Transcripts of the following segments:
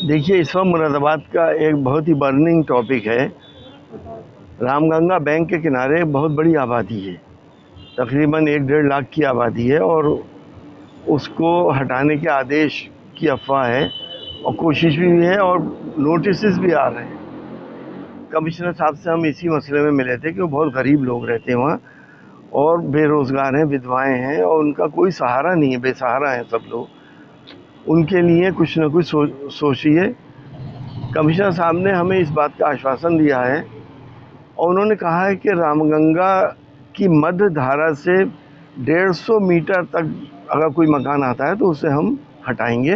देखिए, इस वक्त मुरादाबाद का एक बहुत ही बर्निंग टॉपिक है। रामगंगा बैंक के किनारे एक बहुत बड़ी आबादी है, तकरीबन 1-1.5 लाख की आबादी है और उसको हटाने के आदेश की अफवाह है और कोशिश भी है और नोटिस भी आ रहे हैं। कमिश्नर साहब से हम इसी मसले में मिले थे कि वो बहुत गरीब लोग रहते हैं वहाँ और बेरोज़गार हैं, विधवाएं हैं और उनका कोई सहारा नहीं है, बेसहारा हैं सब लोग। उनके लिए कुछ न कुछ सोचिए। कमिश्नर साहब ने हमें इस बात का आश्वासन दिया है और उन्होंने कहा है कि रामगंगा की मध्य धारा से 150 मीटर तक अगर कोई मकान आता है तो उसे हम हटाएंगे,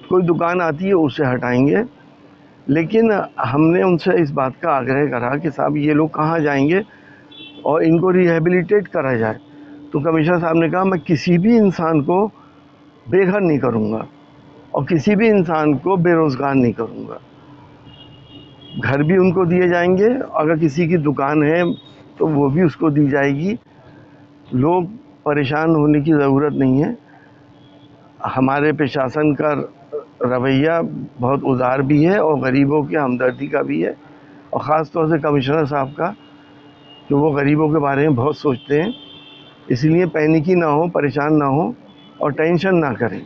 कोई दुकान आती है उसे हटाएंगे। लेकिन हमने उनसे इस बात का आग्रह करा कि साहब ये लोग कहाँ जाएंगे और इनको रिहेबिलिटेट करा जाए। तो कमिश्नर साहब ने कहा मैं किसी भी इंसान को बेघर नहीं करूँगा और किसी भी इंसान को बेरोज़गार नहीं करूँगा। घर भी उनको दिए जाएंगे, अगर किसी की दुकान है तो वो भी उसको दी जाएगी। लोग परेशान होने की ज़रूरत नहीं है। हमारे प्रशासन का रवैया बहुत उदार भी है और गरीबों की हमदर्दी का भी है और ख़ास तौर से कमिश्नर साहब का, जो वो गरीबों के बारे में बहुत सोचते हैं। इसलिए पैनिकी ना हो, परेशान ना हो और टेंशन ना करें।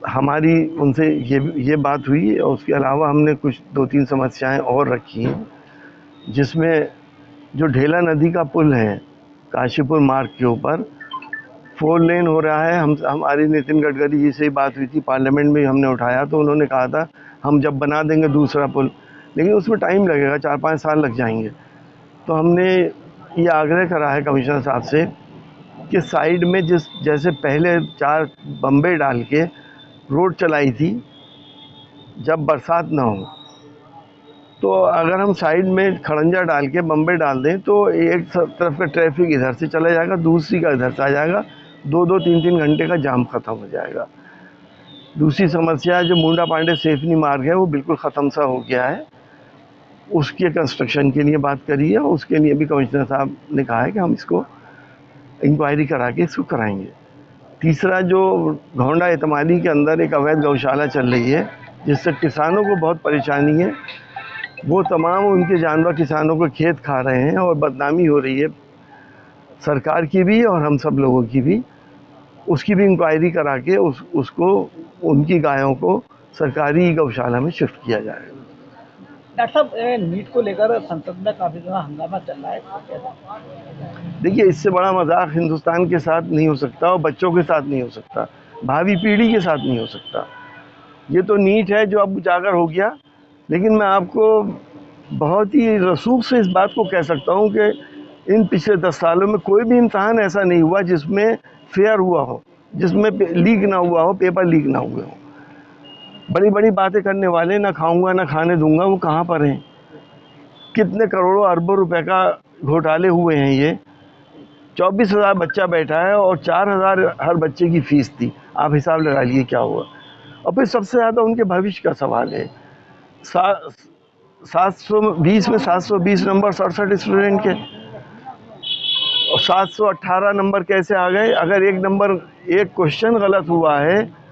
हमारी उनसे ये बात हुई और उसके अलावा हमने कुछ 2-3 समस्याएं और रखी हैं, जिसमें जो ढेला नदी का पुल है काशीपुर मार्ग के ऊपर 4 लेन हो रहा है। हमारी नितिन गडकरी जी से ही बात हुई थी, पार्लियामेंट में हमने उठाया तो उन्होंने कहा था हम जब बना देंगे दूसरा पुल, लेकिन उसमें टाइम लगेगा, 4-5 साल लग जाएंगे। तो हमने ये आग्रह करा है कमिश्नर साहब से कि साइड में जैसे पहले 4 बम्बे डाल के रोड चलाई थी जब बरसात ना हो, तो अगर हम साइड में खड़ंजा डाल के बम्बे डाल दें तो एक तरफ का ट्रैफिक इधर से चला जाएगा, दूसरी का इधर से आ जाएगा, 2-2 3-3 घंटे का जाम ख़त्म हो जाएगा। दूसरी समस्या जो मुंडा पांडे सेफनी मार्ग है वो बिल्कुल ख़त्म सा हो गया है, उसके कंस्ट्रक्शन के लिए बात करी है और उसके लिए भी कमिश्नर साहब ने कहा है कि हम इसको इंक्वायरी करा के इसको कराएंगे। तीसरा, जो घोंडा एतमादी के अंदर एक अवैध गौशाला चल रही है जिससे किसानों को बहुत परेशानी है, वो तमाम उनके जानवर किसानों को खेत खा रहे हैं और बदनामी हो रही है सरकार की भी और हम सब लोगों की भी। उसकी भी इंक्वायरी करा के उसको उनकी गायों को सरकारी गौशाला में शिफ्ट किया जाएगा। डॉक्टर साहब, नीट को लेकर संसद में काफी ज़्यादा हंगामा चल रहा है। देखिए, इससे बड़ा मजाक हिंदुस्तान के साथ नहीं हो सकता और बच्चों के साथ नहीं हो सकता, भावी पीढ़ी के साथ नहीं हो सकता। ये तो नीट है जो अब उजागर हो गया, लेकिन मैं आपको बहुत ही रसूख से इस बात को कह सकता हूँ कि इन पिछले 10 सालों में कोई भी इम्तहान ऐसा नहीं हुआ जिसमें फेयर हुआ हो, जिसमें लीक ना हुआ हो, पेपर लीक ना हुए हो। बड़ी बड़ी बातें करने वाले, ना खाऊंगा ना खाने दूंगा, वो कहाँ पर हैं? कितने करोड़ों अरबों रुपए का घोटाले हुए हैं। ये 24,000 बच्चा बैठा है और 4,000 हर बच्चे की फीस थी। आप हिसाब लगा लिए क्या हुआ। और फिर सबसे ज़्यादा उनके भविष्य का सवाल है। 720 में 720 नंबर 67 स्टूडेंट के और 718 नंबर कैसे आ गए? अगर एक क्वेश्चन गलत हुआ है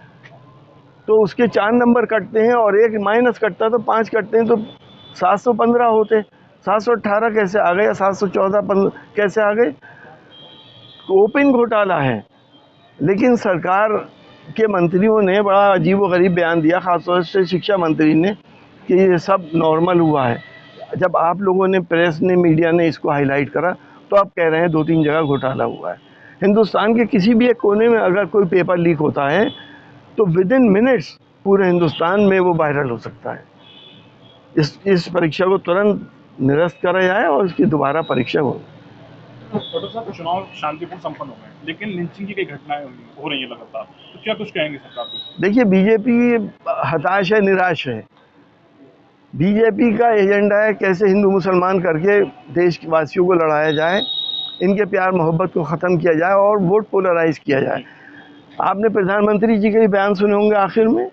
तो उसके 4 नंबर कटते हैं और एक माइनस कटता तो 5 कटते हैं, तो 715 होते। 718 कैसे आ गए या 714 कैसे आ गए? ओपन घोटाला है। लेकिन सरकार के मंत्रियों ने बड़ा अजीबोगरीब बयान दिया, खासतौर से शिक्षा मंत्री ने, कि ये सब नॉर्मल हुआ है। जब आप लोगों ने, प्रेस ने, मीडिया ने इसको हाईलाइट करा तो आप कह रहे हैं 2-3 जगह घोटाला हुआ है। हिंदुस्तान के किसी भी एक कोने में अगर कोई पेपर लीक होता है तो विद इन मिनट्स पूरे हिंदुस्तान में वो वायरल हो सकता है। इस परीक्षा को तुरंत निरस्त करा जाए और इसकी दोबारा परीक्षा हो। डॉक्टर साहब, चुनाव शांतिपूर्ण संपन्न हो गए, लेकिन लिंचिंग की कई घटनाएं हो रही हैं लगातार, तो क्या कुछ कहेंगे सरकार को? देखिए, बीजेपी हताश है, निराश है। बीजेपी का एजेंडा है कैसे हिंदू मुसलमान करके देश के वासियों को लड़ाया जाए, इनके प्यार मोहब्बत को ख़त्म किया जाए और वोट पोलराइज किया जाए। आपने प्रधानमंत्री जी के भी बयान सुने होंगे आखिर में,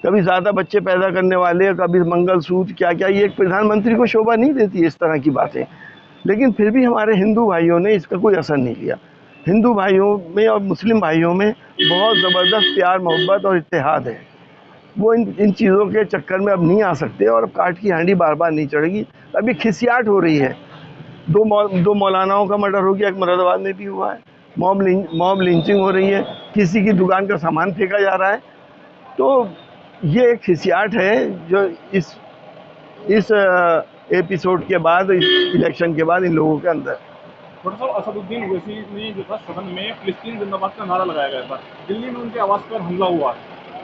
कभी ज़्यादा बच्चे पैदा करने वाले, कभी मंगलसूत्र, क्या क्या। ये एक प्रधानमंत्री को शोभा नहीं देती इस तरह की बातें। लेकिन फिर भी हमारे हिंदू भाइयों ने इसका कोई असर नहीं लिया। हिंदू भाइयों में और मुस्लिम भाइयों में बहुत ज़बरदस्त प्यार मोहब्बत और इत्तेहाद है। वो इन चीज़ों के चक्कर में अब नहीं आ सकते और अब काट की हांडी बार बार नहीं चढ़ेगी। अभी खिसियाट हो रही है। दो मौलानाओं का मर्डर हो गया, एक मुरादाबाद में भी हुआ है। मॉब लिंचिंग हो रही है, किसी की दुकान का सामान फेंका जा रहा है। तो ये एक खिसियाट है जो इस एपिसोड के बाद, इलेक्शन के बाद इन लोगों के अंदर। डॉक्टर साहब, असदुद्दीन ओवैसी ने जो था सदन में फिलिस्तीन जिंदाबाद का नारा लगाया गया था, दिल्ली में उनके आवास पर हमला हुआ।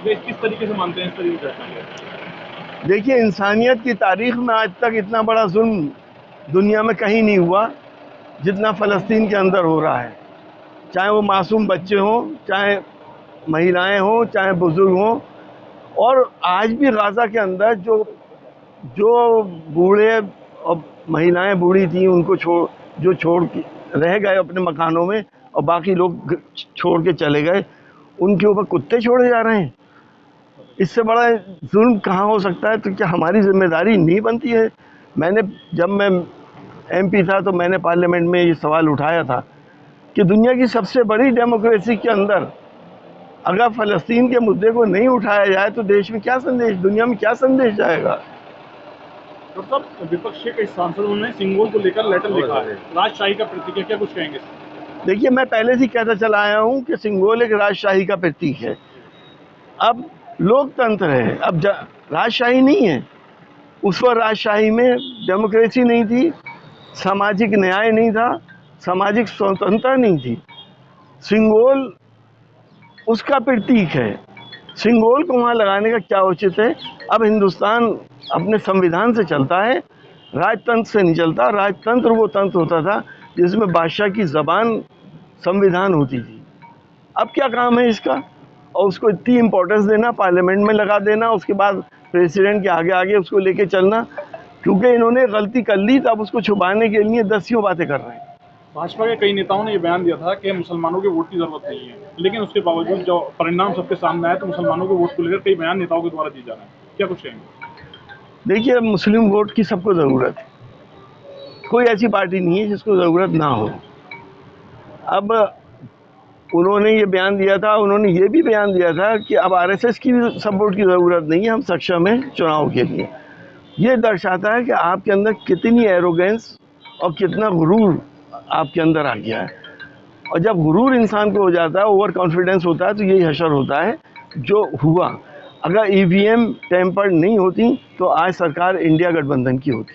वे किस तरीके से मानते हैं इस तरीके की घटना? देखिए, इंसानियत की तारीख में आज तक इतना बड़ा जुल्म दुनिया में कहीं नहीं हुआ जितना फ़लस्तीन के अंदर हो रहा है। चाहे वो मासूम बच्चे हों, चाहे महिलाएं हों, चाहे बुजुर्ग हों। और आज भी गाज़ा के अंदर जो बूढ़े और महिलाएं बूढ़ी थी, उनको छोड़ के रह गए अपने मकानों में और बाकी लोग छोड़ के चले गए, उनके ऊपर कुत्ते छोड़े जा रहे हैं। इससे बड़ा जुल्म कहाँ हो सकता है? तो क्या हमारी जिम्मेदारी नहीं बनती है? जब मैं MP था तो मैंने पार्लियामेंट में ये सवाल उठाया था कि दुनिया की सबसे बड़ी डेमोक्रेसी के अंदर अगर फ़लस्तीन के मुद्दे को नहीं उठाया जाए तो देश में क्या संदेश, दुनिया में क्या संदेश जाएगा? डॉक्टर साहब, विपक्ष के कई सांसदों ने सिंगोल को लेकर लेटर लिखा है, राजशाही का प्रतीक है, क्या कुछ कहेंगे? देखिए, मैं पहले से कहता चला आया हूँ कि सिंगोल एक राजशाही का प्रतीक है। अब लोकतंत्र है, अब राजशाही नहीं है। उस वक्त राजशाही में डेमोक्रेसी नहीं थी, सामाजिक न्याय नहीं था, सामाजिक स्वतंत्रता नहीं थी। सिंगोल उसका प्रतीक है। सिंगोल को वहाँ लगाने का क्या उचित है? अब हिंदुस्तान अपने संविधान से चलता है, राजतंत्र से नहीं चलता। राजतंत्र वो तंत्र होता था जिसमें बादशाह की ज़बान संविधान होती थी। अब क्या काम है इसका? और उसको इतनी इम्पोर्टेंस देना, पार्लियामेंट में लगा देना, उसके बाद प्रेसिडेंट के आगे आगे उसको लेके चलना। क्योंकि इन्होंने गलती कर ली, तो अब उसको छुपाने के लिए दसियों बातें कर रहे हैं। भाजपा के कई नेताओं ने ये बयान दिया था कि मुसलमानों के वोट की जरूरत नहीं है, लेकिन उसके बावजूद जो परिणाम सबके सामने आया तो मुसलमानों के वोट को लेकर कई बयान नेताओं के द्वारा दिए जा रहे हैं, क्या कुछ कहेंगे? देखिए, मुस्लिम वोट की सबको ज़रूरत है। कोई ऐसी पार्टी नहीं है जिसको ज़रूरत ना हो। अब उन्होंने ये बयान दिया था, उन्होंने ये भी बयान दिया था कि अब RSS की भी सपोर्ट की ज़रूरत नहीं है, हम सक्षम हैं चुनाव के लिए। ये दर्शाता है कि आपके अंदर कितनी एरोगेंस और कितना गुरूर आपके अंदर आ गया है। और जब गुरूर इंसान को हो जाता है, ओवर कॉन्फिडेंस होता है, तो यही हशर होता है जो हुआ। अगर EVM टेम्पर्ड नहीं होती तो आज सरकार इंडिया गठबंधन की होती।